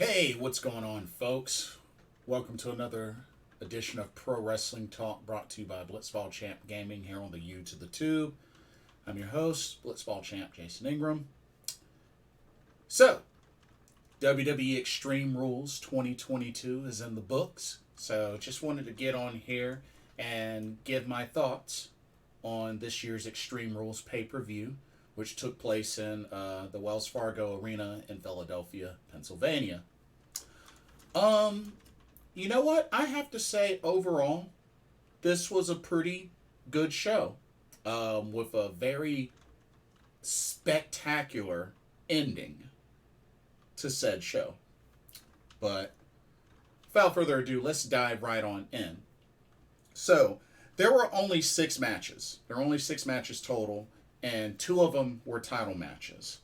Hey, what's going on, folks? Welcome to another edition of Pro Wrestling Talk brought to you by Blitzball Champ Gaming here on the U to the Tube. I'm your host, Blitzball Champ Jason Ingram. So, WWE Extreme Rules 2022 is in the books. So, just wanted to get on here and give my thoughts on this year's Extreme Rules pay per view, which took place in the Wells Fargo Arena in Philadelphia, Pennsylvania. Um, you know what? I have to say, overall, this was a pretty good show with a very spectacular ending to said show. But without further ado, let's dive right on in. So, there were only six matches. There were only six matches total, and two of them were title matches.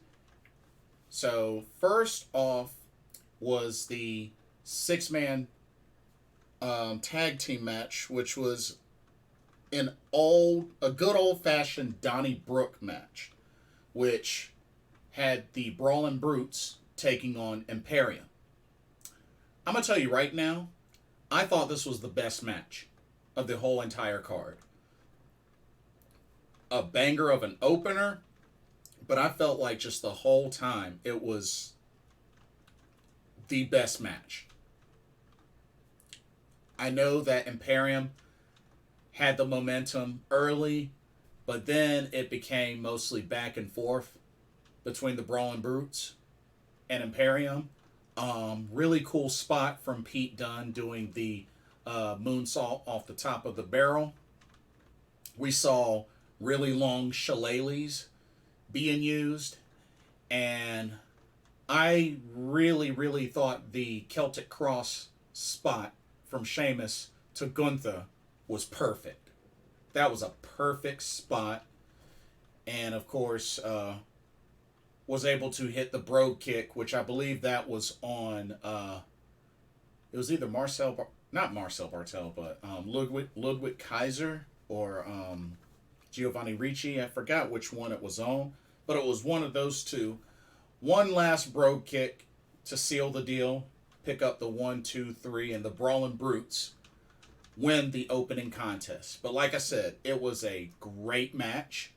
So, first off was the six-man tag team match, which was a good old fashioned Donnie Brooke match, which had the Brawling Brutes taking on Imperium. I'm gonna tell you right now, I thought this was the best match of the whole entire card. A banger of an opener, but I felt like just the whole time it was the best match. I know that Imperium had the momentum early, but then it became mostly back and forth between the Brawling Brutes and Imperium. Really cool spot from Pete Dunne doing the moonsault off the top of the barrel. We saw really long shillelaghs being used, and I really thought the Celtic Cross spot from Sheamus to Gunther was perfect. That was a perfect spot, and of course, was able to hit the Brogue Kick, which I believe that was on. It was either not Marcel Bartel, but Ludwig Kaiser or Giovanni Ricci. I forgot which one it was on, but it was one of those two. One last Brogue Kick to seal the deal, pick up the 1, 2, 3, and the Brawling Brutes win the opening contest. But like I said, it was a great match.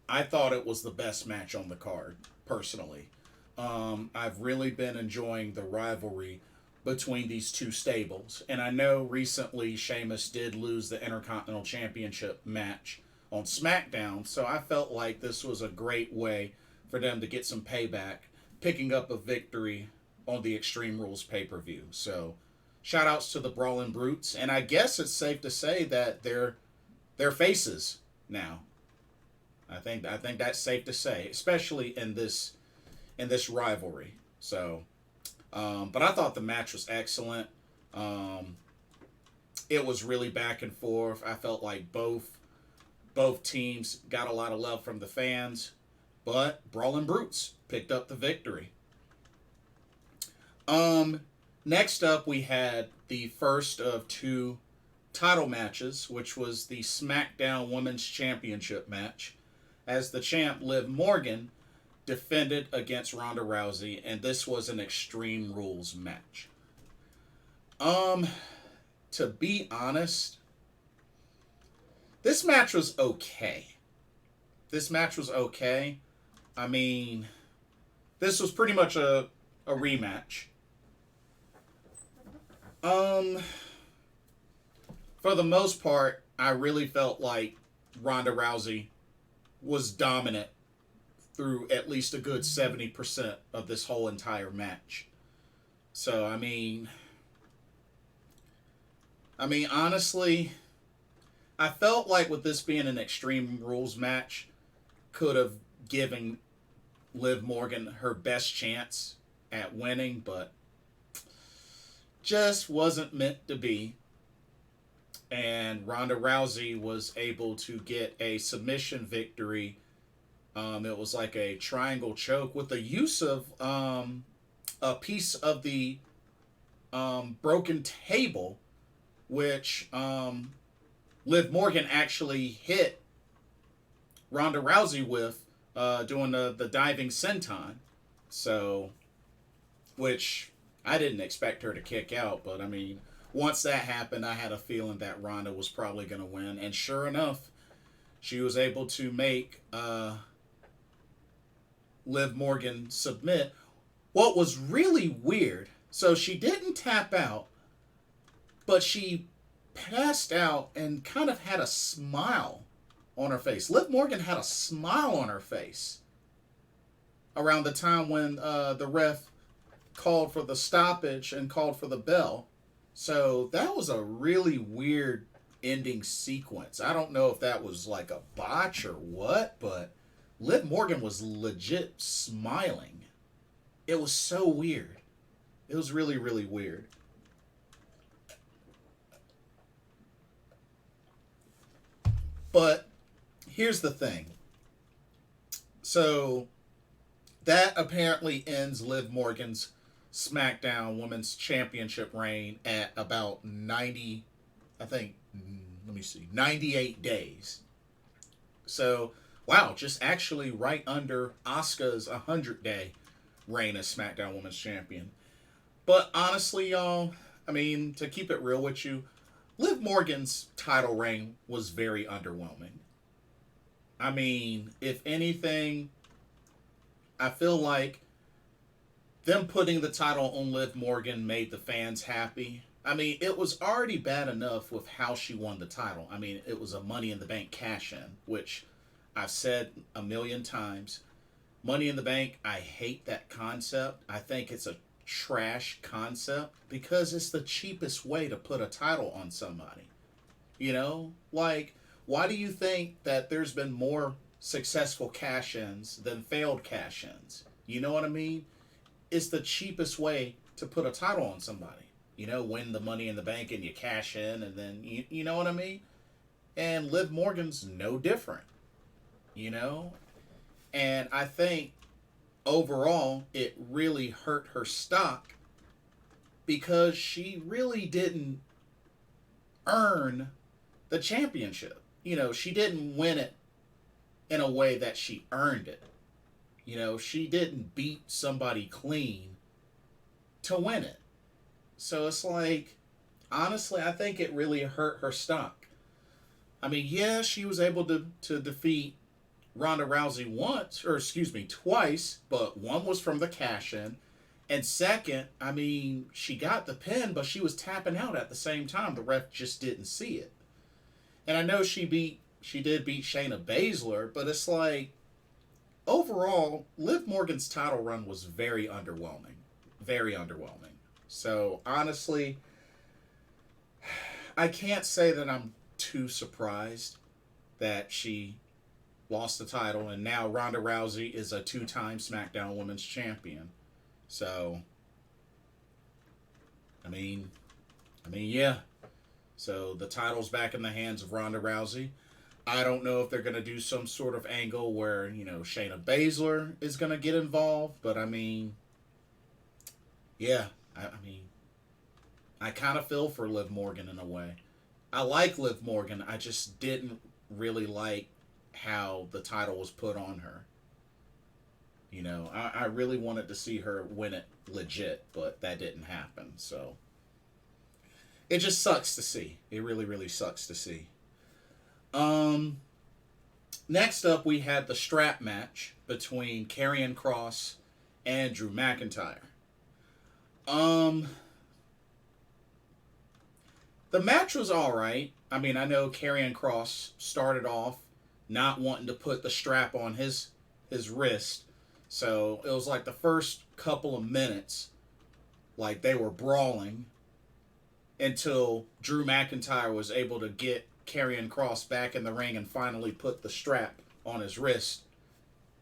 I thought it was the best match on the card, personally. I've really been enjoying the rivalry between these two stables. And I know recently Sheamus did lose the Intercontinental Championship match on SmackDown, so I felt like this was a great way for them to get some payback, picking up a victory on the Extreme Rules pay-per-view. So, shout outs to the Brawling Brutes, and I guess it's safe to say that they're faces now. I think that's safe to say, especially in this rivalry. So, but I thought the match was excellent. It was really back and forth. I felt like both teams got a lot of love from the fans, but Brawling Brutes picked up the victory. Um, Next up, we had the first of two title matches, which was the SmackDown Women's Championship match, as the champ Liv Morgan defended against Ronda Rousey, and this was an Extreme Rules match. Um, to be honest, this match was okay. This match was okay. I mean, this was pretty much a rematch. Um, for the most part, I really felt like Ronda Rousey was dominant through at least a good 70% of this whole entire match. So, I mean, honestly, I felt like with this being an Extreme Rules match, could have given Liv Morgan her best chance at winning, but just wasn't meant to be. And Ronda Rousey was able to get a submission victory. It was like a triangle choke with the use of a piece of the broken table, which Liv Morgan actually hit Ronda Rousey with doing the diving senton. So, which I didn't expect her to kick out, but I mean, once that happened, I had a feeling that Ronda was probably going to win. And sure enough, she was able to make Liv Morgan submit. What was really weird, so she didn't tap out, but she passed out and kind of had a smile on her face. Liv Morgan had a smile on her face around the time when the ref called for the stoppage and called for the bell. So that was a really weird ending sequence. I don't know if that was like a botch or what, but Liv Morgan was legit smiling. It was so weird. It was really, really weird. But here's the thing. So that apparently ends Liv Morgan's SmackDown Women's Championship reign at about 90, I think, let me see, 98 days. So, wow, just actually right under Asuka's 100-day reign as SmackDown Women's Champion. But honestly, y'all, I mean, to keep it real with you, Liv Morgan's title reign was very underwhelming. I mean, if anything, I feel like them putting the title on Liv Morgan made the fans happy. I mean, it was already bad enough with how she won the title. I mean, it was a Money in the Bank cash-in, which I've said a million times. Money in the Bank, I hate that concept. I think it's a trash concept because it's the cheapest way to put a title on somebody. You know? Like, why do you think that there's been more successful cash-ins than failed cash-ins? You know what I mean? It's the cheapest way to put a title on somebody. You know, win the Money in the Bank and you cash in and then, you know what I mean? And Liv Morgan's no different. You know? And I think overall it really hurt her stock because she really didn't earn the championship. You know, she didn't win it in a way that she earned it. You know, she didn't beat somebody clean to win it. So it's like, honestly, I think it really hurt her stock. I mean, yeah, she was able to defeat Ronda Rousey twice, but one was from the cash-in. And second, I mean, she got the pin, but she was tapping out at the same time. The ref just didn't see it. And I know she did beat Shayna Baszler, but it's like, overall, Liv Morgan's title run was very underwhelming. Very underwhelming. So, honestly, I can't say that I'm too surprised that she lost the title, and now Ronda Rousey is a 2-time SmackDown Women's Champion. So, I mean, yeah. So, the title's back in the hands of Ronda Rousey. I don't know if they're going to do some sort of angle where, you know, Shayna Baszler is going to get involved. But, I mean, yeah. I mean, I kind of feel for Liv Morgan in a way. I like Liv Morgan. I just didn't really like how the title was put on her. You know, I really wanted to see her win it legit, but that didn't happen. So, it just sucks to see. It really, really sucks to see. Next up, we had the strap match between Karrion Kross and Drew McIntyre. The match was alright. I mean, I know Karrion Kross started off not wanting to put the strap on his wrist. So, it was like the first couple of minutes, like they were brawling until Drew McIntyre was able to get Karrion Kross back in the ring and finally put the strap on his wrist,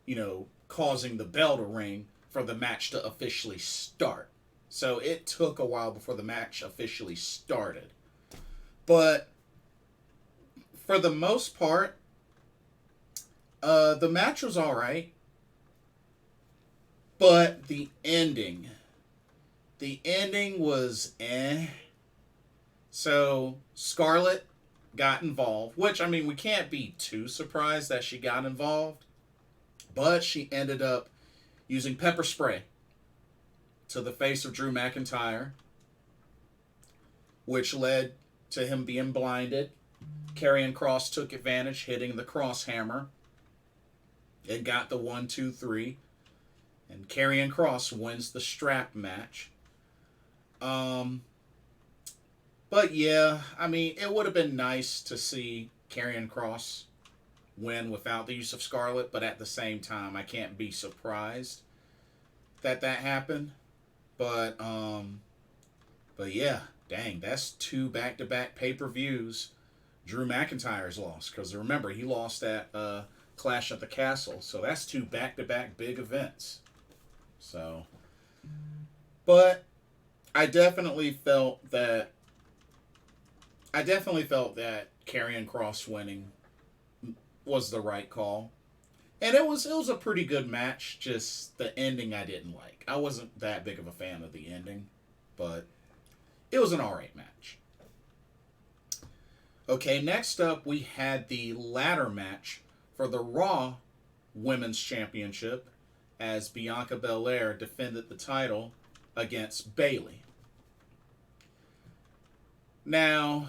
you know, causing the bell to ring for the match to officially start. So it took a while before the match officially started. But for the most part, the match was alright. But the ending was eh. So Scarlett got involved, which, I mean, we can't be too surprised that she got involved. But she ended up using pepper spray to the face of Drew McIntyre, which led to him being blinded. Karrion Kross took advantage, hitting the cross hammer, and got the 1-2-3. And Karrion Kross wins the strap match. But yeah, I mean, it would have been nice to see Karrion Kross win without the use of Scarlett, but at the same time, I can't be surprised that happened. But yeah, dang, that's 2 back-to-back pay-per-views Drew McIntyre's lost. Because remember, he lost at Clash at the Castle, so that's 2 back-to-back big events. So, but I definitely felt that Karrion Kross winning was the right call. And it was a pretty good match, just the ending I didn't like. I wasn't that big of a fan of the ending, but it was an alright match. Okay, next up we had the ladder match for the Raw Women's Championship as Bianca Belair defended the title against Bayley. Now,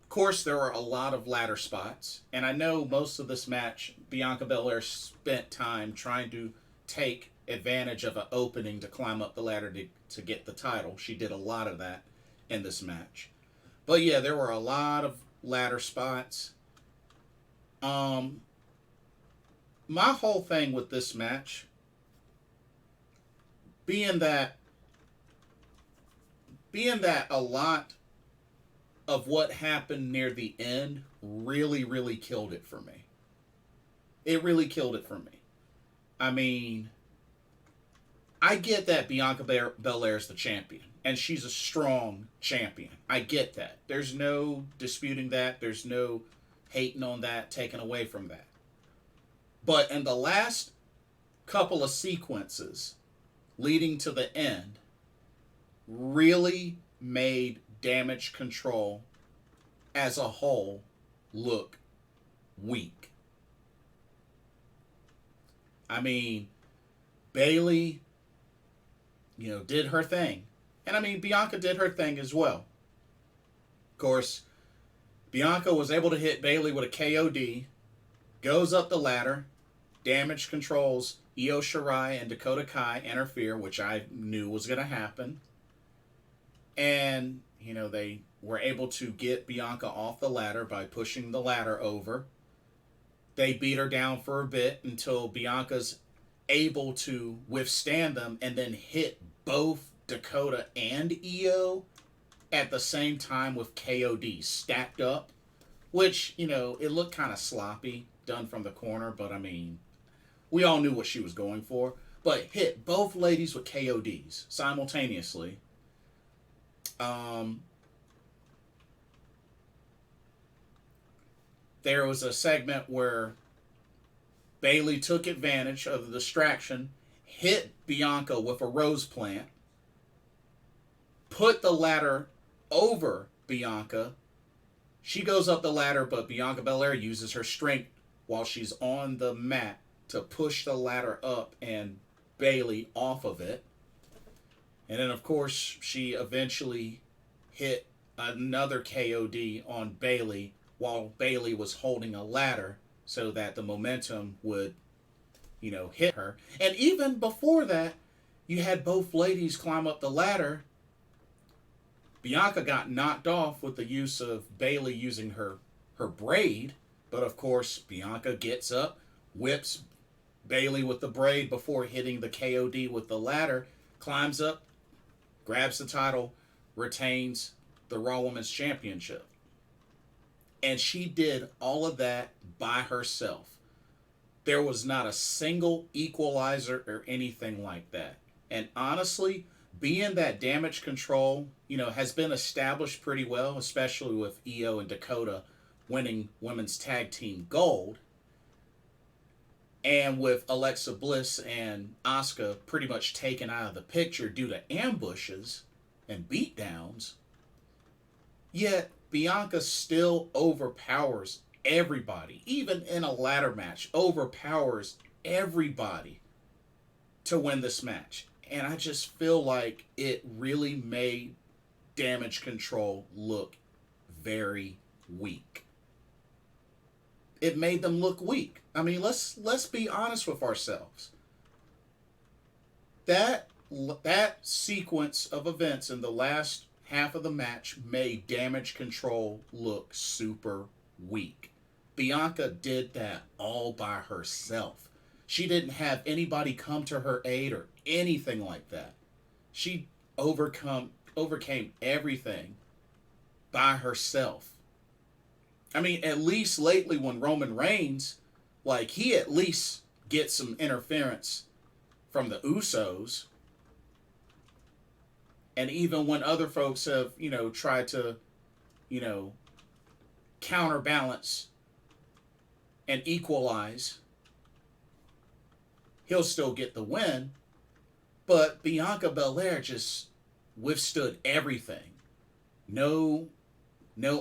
of course, there were a lot of ladder spots, and I know most of this match, Bianca Belair spent time trying to take advantage of an opening to climb up the ladder to get the title. She did a lot of that in this match. But yeah, there were a lot of ladder spots. My whole thing with this match, being that a lot of what happened near the end really, really killed it for me. It really killed it for me. I mean, I get that Bianca Belair's the champion, and she's a strong champion. I get that. There's no disputing that. There's no hating on that, taking away from that. But in the last couple of sequences leading to the end, really made Damage Control as a whole look weak. I mean, Bayley, did her thing. And I mean, Bianca did her thing as well. Of course, Bianca was able to hit Bayley with a KOD, goes up the ladder, Damage Control's Io Shirai and Dakota Kai interfere, which I knew was going to happen. And, they were able to get Bianca off the ladder by pushing the ladder over. They beat her down for a bit until Bianca's able to withstand them and then hit both Dakota and Io at the same time with KOD stacked up, which, it looked kind of sloppy done from the corner, but I mean, we all knew what she was going for. But hit both ladies with KODs simultaneously. There was a segment where Bayley took advantage of the distraction, hit Bianca with a rose plant, put the ladder over Bianca. She goes up the ladder, but Bianca Belair uses her strength while she's on the mat to push the ladder up and Bayley off of it. And then, of course, she eventually hit another KOD on Bayley while Bayley was holding a ladder so that the momentum would, hit her. And even before that, you had both ladies climb up the ladder. Bianca got knocked off with the use of Bayley using her braid. But, of course, Bianca gets up, whips Bayley with the braid before hitting the KOD with the ladder, climbs up, grabs the title, retains the Raw Women's Championship. And she did all of that by herself. There was not a single equalizer or anything like that. And honestly, being that Damage Control, has been established pretty well, especially with Io and Dakota winning Women's Tag Team Gold, and with Alexa Bliss and Asuka pretty much taken out of the picture due to ambushes and beatdowns, yet Bianca still overpowers everybody, even in a ladder match, overpowers everybody to win this match. And I just feel like it really made Damage Control look very weak. It made them look weak. I mean, let's be honest with ourselves. That that sequence of events in the last half of the match made Damage Control look super weak. Bianca did that all by herself. She didn't have anybody come to her aid or anything like that. She overcame everything by herself. I mean, at least lately when Roman Reigns, like, he at least gets some interference from the Usos. And even when other folks have, tried to, you know, counterbalance and equalize, he'll still get the win. But Bianca Belair just withstood everything. No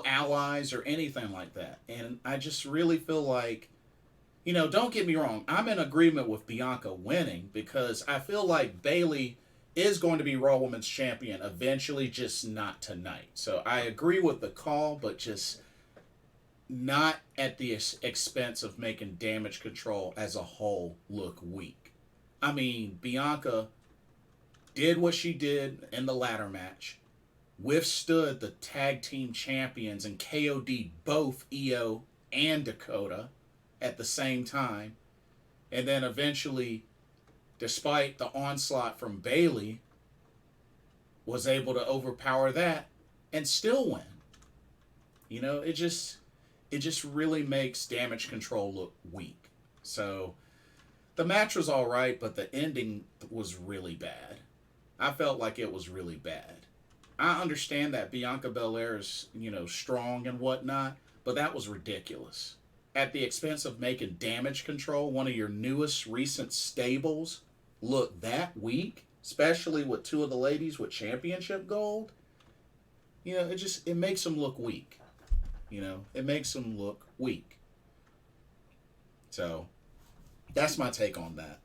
allies or anything like that. And I just really feel like, don't get me wrong, I'm in agreement with Bianca winning because I feel like Bayley is going to be Raw Women's Champion eventually, just not tonight. So I agree with the call, but just not at the expense of making Damage Control as a whole look weak. I mean, Bianca did what she did in the ladder match, withstood the tag team champions and KOD both Io and Dakota at the same time, and then eventually, despite the onslaught from Bayley, was able to overpower that and still win. It just really makes Damage Control look weak. So the match was all right, but the ending was really bad. I felt like it was really bad. I understand that Bianca Belair is, strong and whatnot, but that was ridiculous. At the expense of making Damage Control, one of your newest recent stables, look that weak, especially with two of the ladies with championship gold. It makes them look weak. It makes them look weak. So that's my take on that.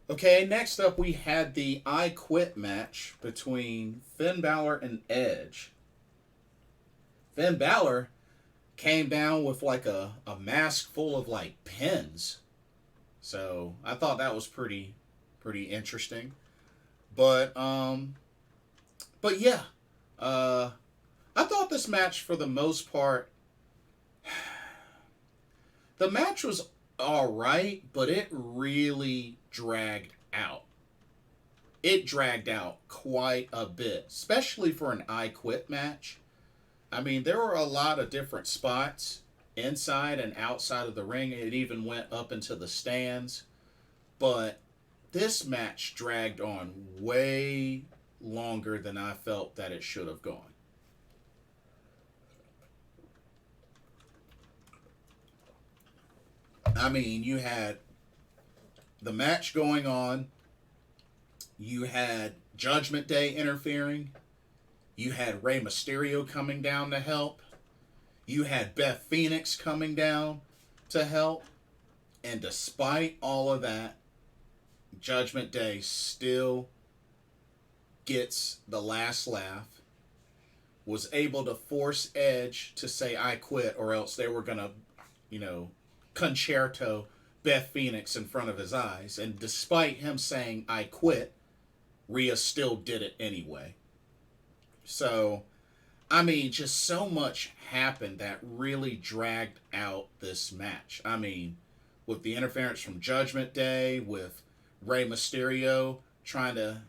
Okay, next up we had the I Quit match between Finn Balor and Edge. Finn Balor came down with like a mask full of like pins. So I thought that was pretty interesting. But yeah. I thought this match for the most part, the match was alright, but it really dragged out. It dragged out quite a bit, especially for an I Quit match. I mean, there were a lot of different spots inside and outside of the ring. It even went up into the stands. But this match dragged on way longer than I felt that it should have gone. I mean, you had the match going on. You had Judgment Day interfering. You had Rey Mysterio coming down to help. You had Beth Phoenix coming down to help. And despite all of that, Judgment Day still gets the last laugh. Was able to force Edge to say, I quit, or else they were going to, concerto Beth Phoenix in front of his eyes. And despite him saying, I quit, Rhea still did it anyway. So, I mean, just so much happened that really dragged out this match. I mean, with the interference from Judgment Day, with Rey Mysterio trying to,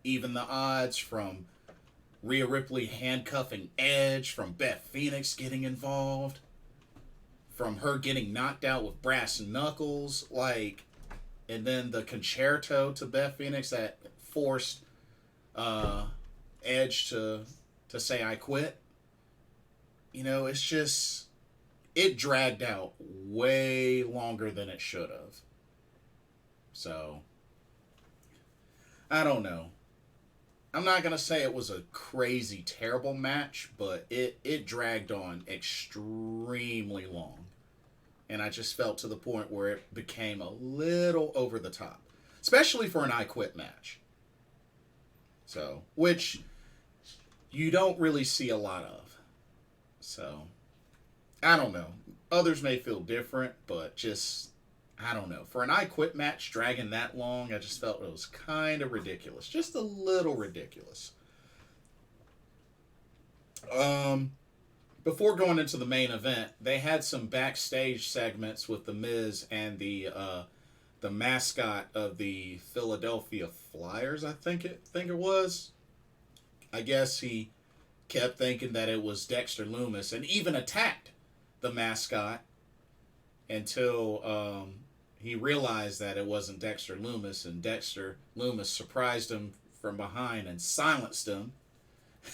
even the odds, from Rhea Ripley handcuffing Edge, from Beth Phoenix getting involved, from her getting knocked out with brass knuckles, and then the concerto to Beth Phoenix that forced Edge to say I quit. It's just, it dragged out way longer than it should have. So, I don't know. I'm not going to say it was a crazy, terrible match, but it dragged on extremely long. And I just felt to the point where it became a little over the top. especially for an I Quit match. So, which you don't really see a lot of. So, I don't know. Others may feel different, but just, I don't know. For an I Quit match dragging that long, I just felt it was kind of ridiculous. Just a little ridiculous. Before going into the main event, they had some backstage segments with the Miz and the mascot of the Philadelphia Flyers. I think it was. I guess he kept thinking that it was Dexter Lumis, and even attacked the mascot until he realized that it wasn't Dexter Lumis, and Dexter Lumis surprised him from behind and silenced him.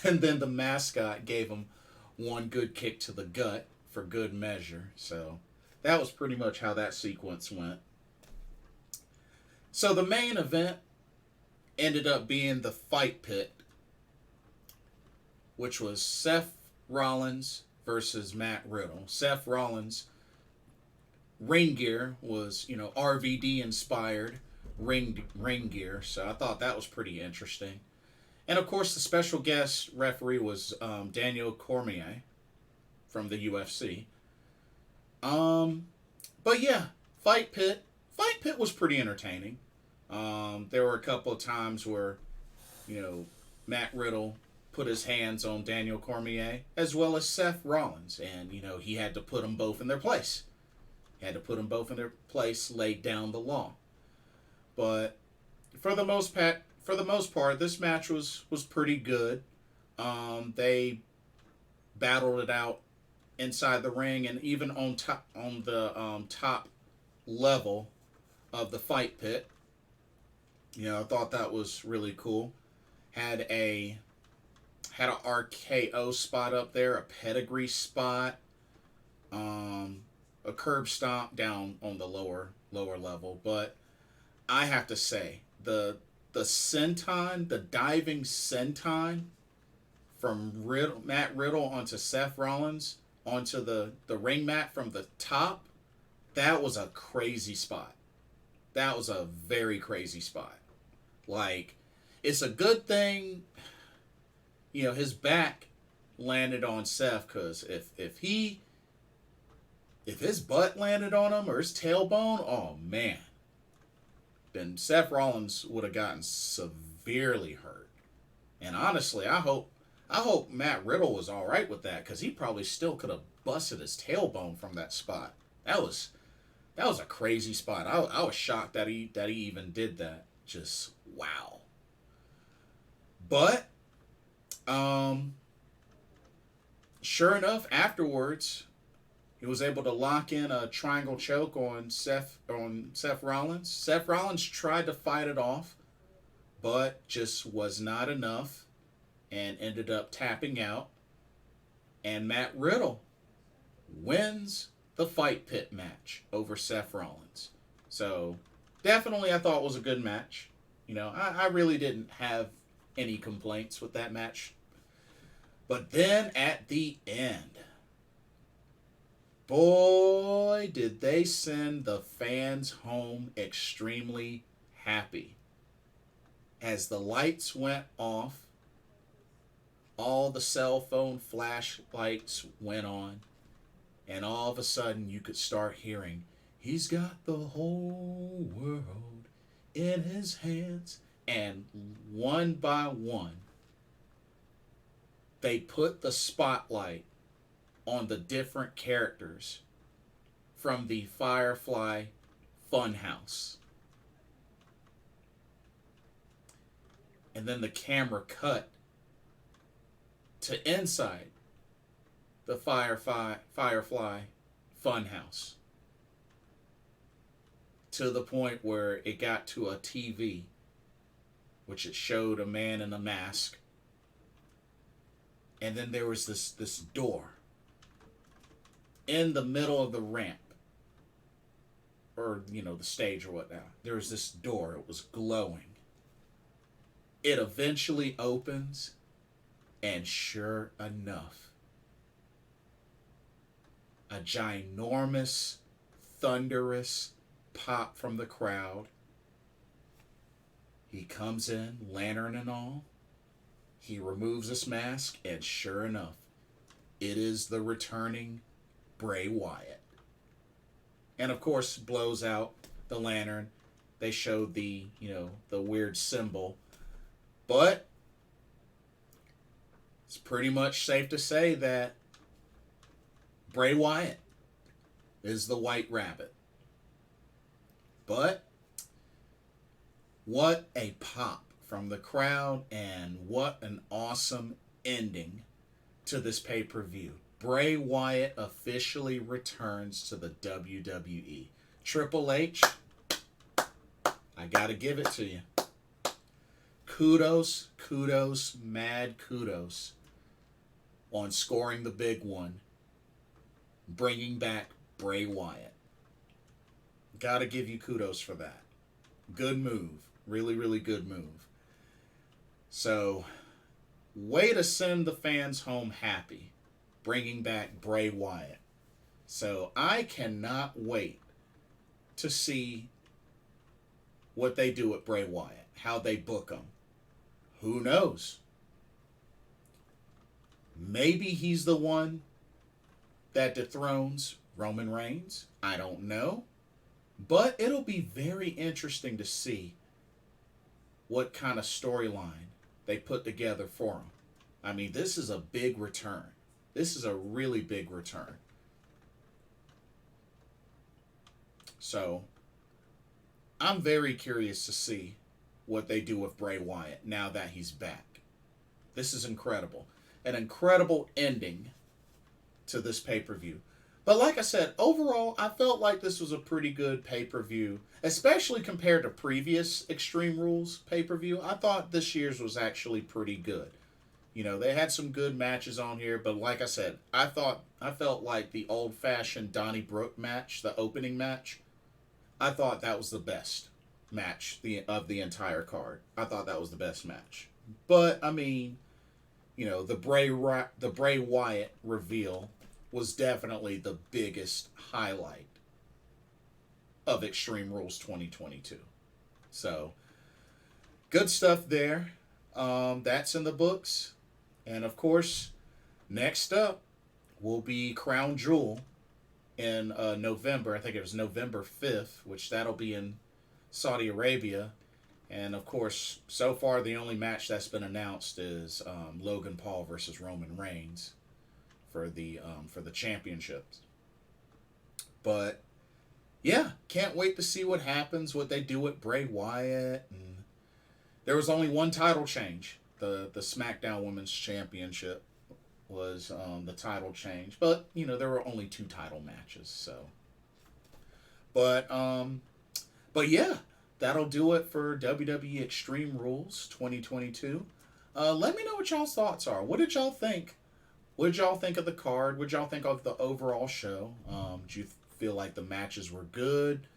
And then the mascot gave him one good kick to the gut for good measure. So that was pretty much how that sequence went. So the main event ended up being the Fight Pit, which was Seth Rollins versus Matt Riddle. Seth Rollins' ring gear was, RVD inspired ring gear, so I thought that was pretty interesting. And of course, the special guest referee was Daniel Cormier from the UFC. But yeah, Fight Pit was pretty entertaining. There were a couple of times where, Matt Riddle put his hands on Daniel Cormier as well as Seth Rollins, and he had to put them both in their place. He had to put them both in their place, laid down the law. But for the most part, this match was pretty good. They battled it out inside the ring, and even on the top level of the Fight Pit. I thought that was really cool. Had a RKO spot up there, a pedigree spot, a curb stomp down on the lower level. But I have to say, the senton, the diving senton from Matt Riddle onto Seth Rollins onto the ring mat from the top, that was a crazy spot. That was a very crazy spot. Like, it's a good thing, his back landed on Seth, because if his butt landed on him or his tailbone, oh man, then Seth Rollins would have gotten severely hurt. And honestly, I hope Matt Riddle was all right with that, because he probably still could have busted his tailbone from that spot. That was a crazy spot. I was shocked that he even did that. Just wow. But sure enough, afterwards, he was able to lock in a triangle choke on Seth Rollins. Seth Rollins tried to fight it off, but just was not enough and ended up tapping out. And Matt Riddle wins the Fight Pit match over Seth Rollins. So definitely I thought it was a good match. I really didn't have any complaints with that match. But then at the end, boy, did they send the fans home extremely happy. As the lights went off, all the cell phone flashlights went on, and all of a sudden you could start hearing, "He's got the whole world in his hands." And one by one, they put the spotlight on the different characters from the Firefly Funhouse. And then the camera cut to inside the Firefly Funhouse, to the point where it got to a TV, which it showed a man in a mask. And then there was this door in the middle of the ramp, or the stage or whatnot. There was this door. It was glowing. It eventually opens, and sure enough, a ginormous, thunderous pop from the crowd. He comes in, lantern and all. He removes his mask, and sure enough, it is the returning Bray Wyatt. And of course, blows out the lantern. They showed the, the weird symbol. But it's pretty much safe to say that Bray Wyatt is the White Rabbit. But what a pop from the crowd, and what an awesome ending to this pay-per-view. Bray Wyatt officially returns to the WWE. Triple H, I gotta give it to you. Kudos, mad kudos on scoring the big one, bringing back Bray Wyatt. Gotta give you kudos for that. Good move. Really, really good move. So, way to send the fans home happy, bringing back Bray Wyatt. So, I cannot wait to see what they do with Bray Wyatt, how they book him. Who knows? Maybe he's the one that dethrones Roman Reigns. I don't know. But it'll be very interesting to see what kind of storyline they put together for him. I mean, this is a big return. This is a really big return. So, I'm very curious to see what they do with Bray Wyatt now that he's back. This is incredible. An incredible ending to this pay-per-view. But like I said, overall, I felt like this was a pretty good pay-per-view, especially compared to previous Extreme Rules pay-per-view. I thought this year's was actually pretty good. They had some good matches on here, but like I said, I felt like the old-fashioned Donnie Brooke match, the opening match, I thought that was the best match of the entire card. I thought that was the best match. But, I mean, the Bray Wyatt reveal was definitely the biggest highlight of Extreme Rules 2022. So, good stuff there. That's in the books. And of course, next up will be Crown Jewel in November. I think it was November 5th, which that'll be in Saudi Arabia. And of course, so far the only match that's been announced is Logan Paul versus Roman Reigns for the championships. But yeah, can't wait to see what happens, what they do with Bray Wyatt. And there was only one title change. The SmackDown Women's Championship was the title change, but there were only 2 title matches. So, but yeah, that'll do it for WWE Extreme Rules 2022. Let me know what y'all's thoughts are. What did y'all think? What did y'all think of the card? What did y'all think of the overall show? Did you feel like the matches were good?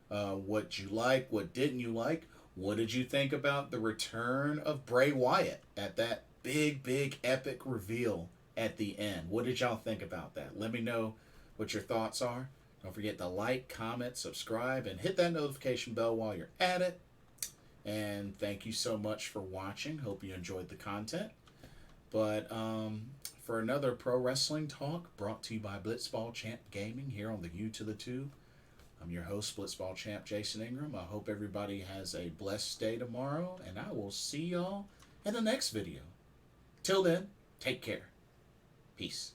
What did you like? What didn't you like? What did you think about the return of Bray Wyatt at that big, epic reveal at the end? What did y'all think about that? Let me know what your thoughts are. Don't forget to like, comment, subscribe, and hit that notification bell while you're at it. And thank you so much for watching. Hope you enjoyed the content. But for another pro wrestling talk brought to you by Blitzball Champ Gaming here on the U to the 2, I'm your host, Blitzball Champ Jason Ingram. I hope everybody has a blessed day tomorrow, and I will see y'all in the next video. Till then, take care. Peace.